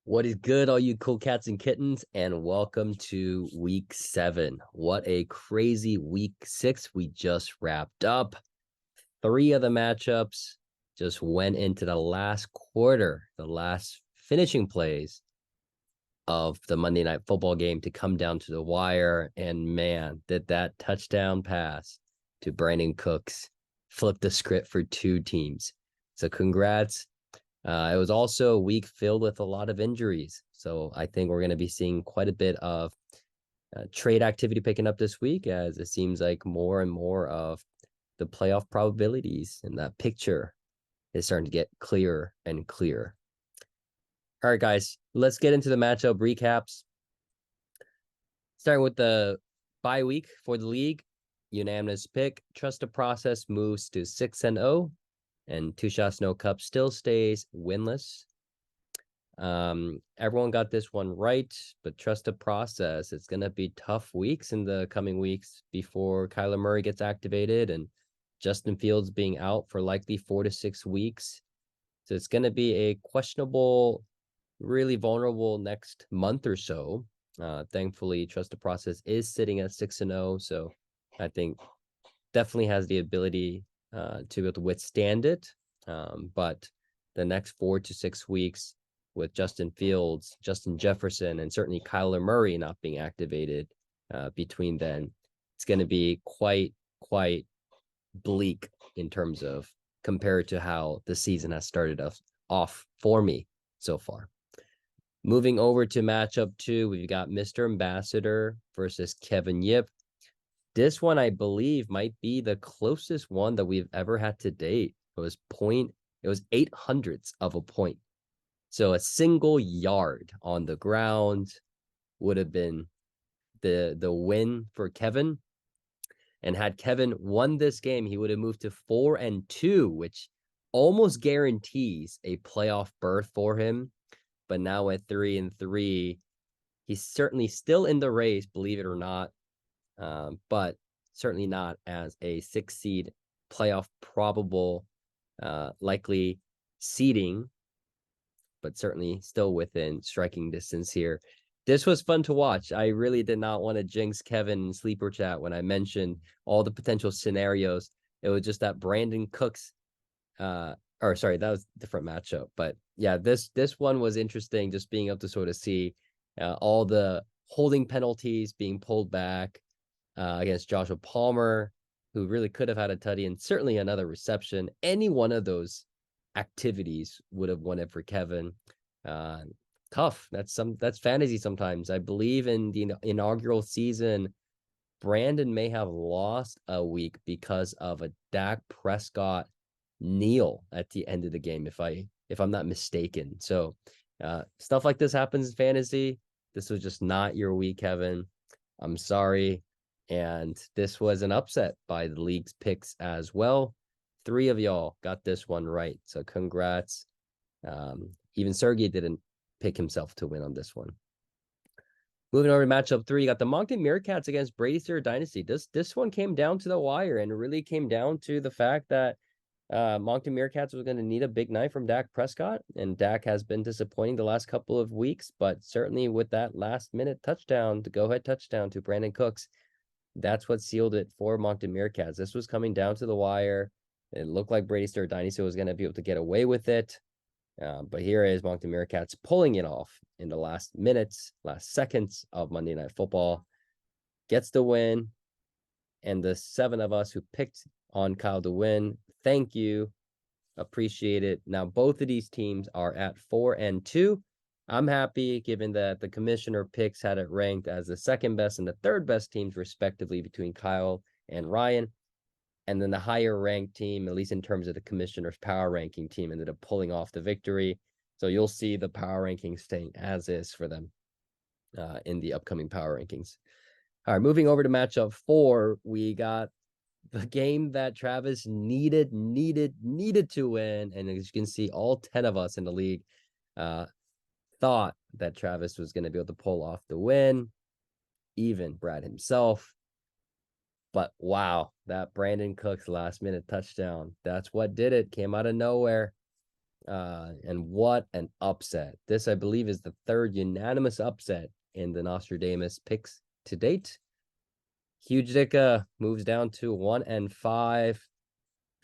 What is good, all you cool cats and kittens, and welcome to week 7. What a crazy week 6 we just wrapped up. 3 of the matchups just went into the last quarter, the last finishing plays of the Monday Night Football game to come down to the wire. And man, did that touchdown pass to Brandon Cooks flip the script for 2 teams. So congrats. It was also a week filled with a lot of injuries. So I think we're going to be seeing quite a bit of trade activity picking up this week, as it seems like more and more of the playoff probabilities and that picture is starting to get clearer and clearer. All right, guys, let's get into the matchup recaps. Starting with the bye week for the league, unanimous pick. Trust the process moves to 6-0. And Two Shots No Cup still stays winless. Everyone got this one right, but trust the process. It's going to be tough weeks in the coming weeks before Kyler Murray gets activated and Justin Fields being out for likely 4 to 6 weeks. So it's going to be a questionable, really vulnerable next month or so. Thankfully, trust the process is sitting at 6-0. So I think definitely has the ability to be able to withstand it. But the next 4 to 6 weeks with Justin Fields, Justin Jefferson, and certainly Kyler Murray not being activated between then, it's going to be quite bleak in terms of compared to how the season has started off for me so far. Moving over to matchup 2, we've got Mr. Ambassador versus Kevin Yip. This one, I believe, might be the closest one that we've ever had to date. It was 800ths of a point. So a single yard on the ground would have been the win for Kevin. And had Kevin won this game, he would have moved to 4-2, which almost guarantees a playoff berth for him. But now at 3-3, he's certainly still in the race, believe it or not. But certainly not as a 6 seed playoff probable, likely seeding, but certainly still within striking distance here. This was fun to watch. I really did not want to jinx Kevin in sleeper chat when I mentioned all the potential scenarios. It was just that Brandon Cooks, that was a different matchup. But yeah, this one was interesting, just being able to sort of see all the holding penalties being pulled back against Joshua Palmer, who really could have had a tutty and certainly another reception. Any one of those activities would have won it for Kevin. Tough. That's fantasy sometimes. I believe in the inaugural season, Brandon may have lost a week because of a Dak Prescott kneel at the end of the game, if I'm not mistaken. So stuff like this happens in fantasy. This was just not your week, Kevin. I'm sorry. And this was an upset by the league's picks as well. 3 of y'all got this one right. So congrats. Even Sergey didn't pick himself to win on this one. Moving over to matchup 3, you got the Moncton Meerkats against Brady Steer Dynasty. This one came down to the wire and really came down to the fact that Moncton Meerkats was going to need a big night from Dak Prescott, and Dak has been disappointing the last couple of weeks, but certainly with that last-minute touchdown, the go-ahead touchdown to Brandon Cooks, that's what sealed it for Moncton Meerkats. This was coming down to the wire. It looked like Brady Steer Dynasty was going to be able to get away with it. But here is Moncton Meerkats pulling it off in the last seconds of Monday Night Football. Gets the win. And the 7 of us who picked on Kyle to win, thank you. Appreciate it. Now, both of these teams are at 4-2. I'm happy, given that the commissioner picks had it ranked as the second best and the third best teams, respectively, between Kyle and Ryan. And then the higher ranked team, at least in terms of the commissioner's power ranking team, ended up pulling off the victory. So you'll see the power rankings staying as is for them in the upcoming power rankings. All right, moving over to matchup 4, we got the game that Travis needed to win. And as you can see, all 10 of us in the league thought that Travis was going to be able to pull off the win, even Brad himself. But wow, that Brandon Cooks last-minute touchdown, that's what did it. Came out of nowhere. And what an upset. This, I believe, is the third unanimous upset in the Nostradamus picks to date. Huge Dicka moves down to 1-5.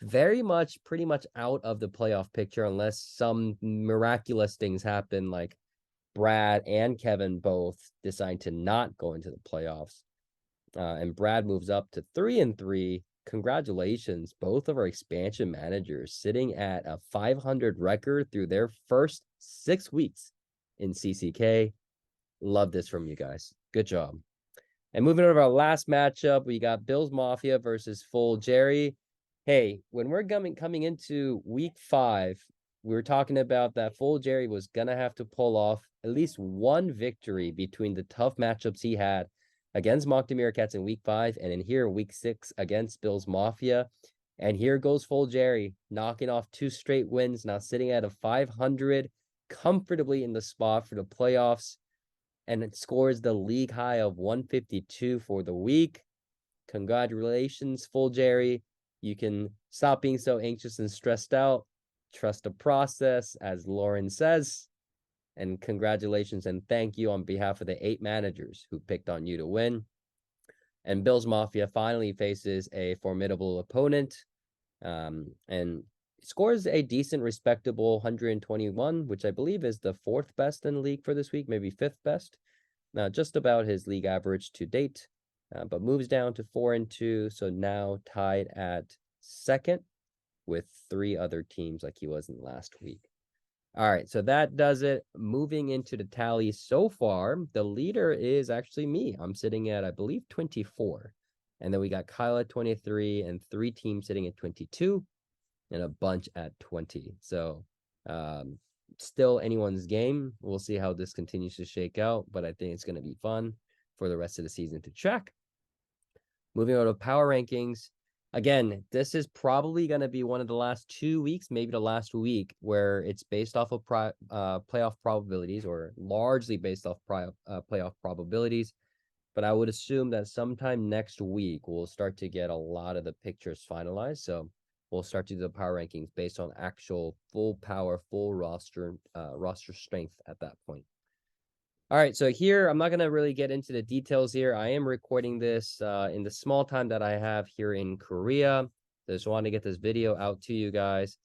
Very much, pretty much out of the playoff picture unless some miraculous things happen, like Brad and Kevin both decide to not go into the playoffs. And Brad moves up to 3-3. Congratulations, both of our expansion managers sitting at a 500 record through their first 6 weeks in CCK. Love this from you guys. Good job. And moving over to our last matchup, we got Bills Mafia versus Full Jerry. Hey, when we're coming into week 5, we were talking about that Full Jerry was gonna have to pull off at least one victory between the tough matchups he had against Mock Cats in week 5, and in here week 6 against Bills Mafia. And here goes Full Jerry, knocking off 2 straight wins, now sitting at a 500, comfortably in the spot for the playoffs, and it scores the league high of 152 for the week. Congratulations, Full Jerry. You can stop being so anxious and stressed out. Trust the process, as Lauren says. And congratulations and thank you on behalf of the 8 managers who picked on you to win. And Bills Mafia finally faces a formidable opponent, and scores a decent, respectable 121, which I believe is the 4th best in the league for this week, maybe 5th best. Just about his league average to date, but moves down to 4-2, so now tied at 2nd with 3 other teams like he was in last week. All right, so that does it. Moving into the tally so far, the leader is actually me. I'm sitting at, I believe, 24. And then we got Kyle at 23 and 3 teams sitting at 22 and a bunch at 20. So still anyone's game. We'll see how this continues to shake out, but I think it's going to be fun for the rest of the season to check. Moving on to power rankings. Again, this is probably going to be one of the last 2 weeks, maybe the last week, where it's based off of playoff probabilities, or largely based off playoff probabilities. But I would assume that sometime next week, we'll start to get a lot of the pictures finalized. So we'll start to do the power rankings based on actual full power, full roster strength at that point. All right, so here, I'm not going to really get into the details here. I am recording this in the small time that I have here in Korea. Just wanted to get this video out to you guys.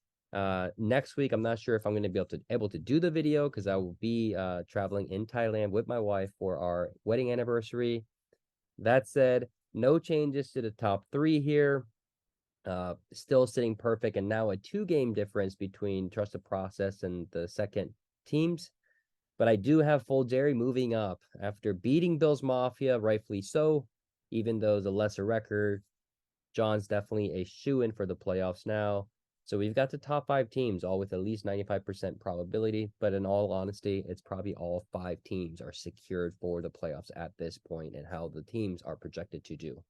Next week, I'm not sure if I'm going to be able to do the video because I will be traveling in Thailand with my wife for our wedding anniversary. That said, no changes to the top 3 here. Still sitting perfect, and now a 2-game difference between Trust the Process and the second teams. But I do have Full Jerry moving up after beating Bills Mafia, rightfully so, even though the lesser record. John's definitely a shoo-in for the playoffs now. So we've got the top 5 teams, all with at least 95% probability. But in all honesty, it's probably all 5 teams are secured for the playoffs at this point, and how the teams are projected to do.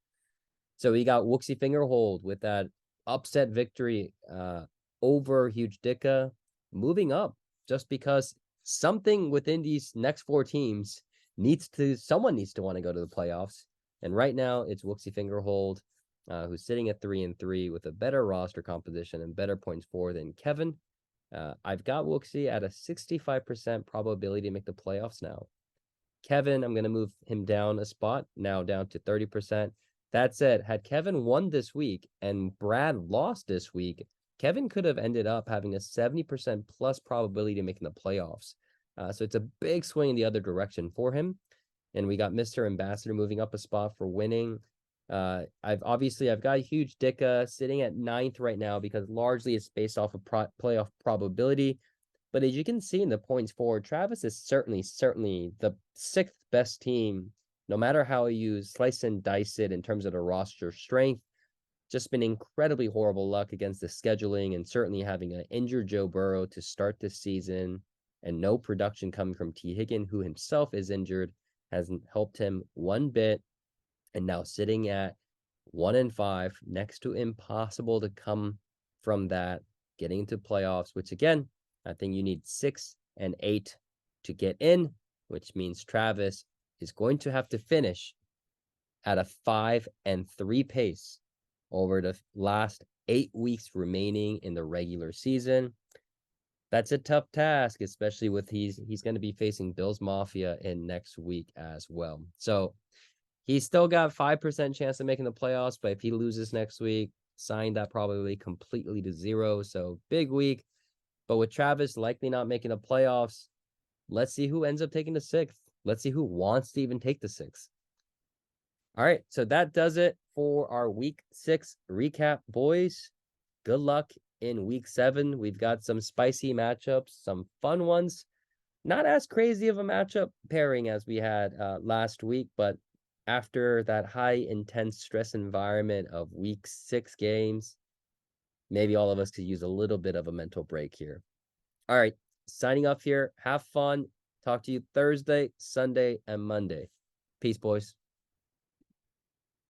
So we got Wooksy Fingerhold with that upset victory over Huge Dicka, moving up just because something within these next 4 teams someone needs to want to go to the playoffs. And right now it's Wooksy Fingerhold, who's sitting at 3-3 with a better roster composition and better points for than Kevin. I've got Wooksy at a 65% probability to make the playoffs now. Kevin, I'm going to move him down a spot, now down to 30%. That said, had Kevin won this week and Brad lost this week, Kevin could have ended up having a 70% plus probability of making the playoffs. So it's a big swing in the other direction for him. And we got Mr. Ambassador moving up a spot for winning. I've got Huge Dicka sitting at 9th right now because largely it's based off of playoff probability. But as you can see in the points forward, Travis is certainly the 6th best team, no matter how you slice and dice it in terms of the roster strength. Just been incredibly horrible luck against the scheduling, and certainly having an injured Joe Burrow to start this season and no production coming from T. Higgin, who himself is injured, hasn't helped him one bit. And now sitting at 1-5, next to impossible to come from that, getting into playoffs, which again, I think you need 6 and 8 to get in, which means Travis is going to have to finish at a 5-3 pace over the last 8 weeks remaining in the regular season. That's a tough task, especially with he's going to be facing Bills Mafia in next week as well. So he's still got 5% chance of making the playoffs, but if he loses next week, sign that probably completely to zero. So big week. But with Travis likely not making the playoffs, let's see who ends up taking the sixth. Let's see who wants to even take the sixth. All right, so that does it for our week 6 recap, boys. Good luck in week 7. We've got some spicy matchups, some fun ones. Not as crazy of a matchup pairing as we had last week, but after that high intense stress environment of week 6 games, maybe all of us could use a little bit of a mental break here. All right, signing off here. Have fun. Talk to you Thursday, Sunday, and Monday. Peace, boys.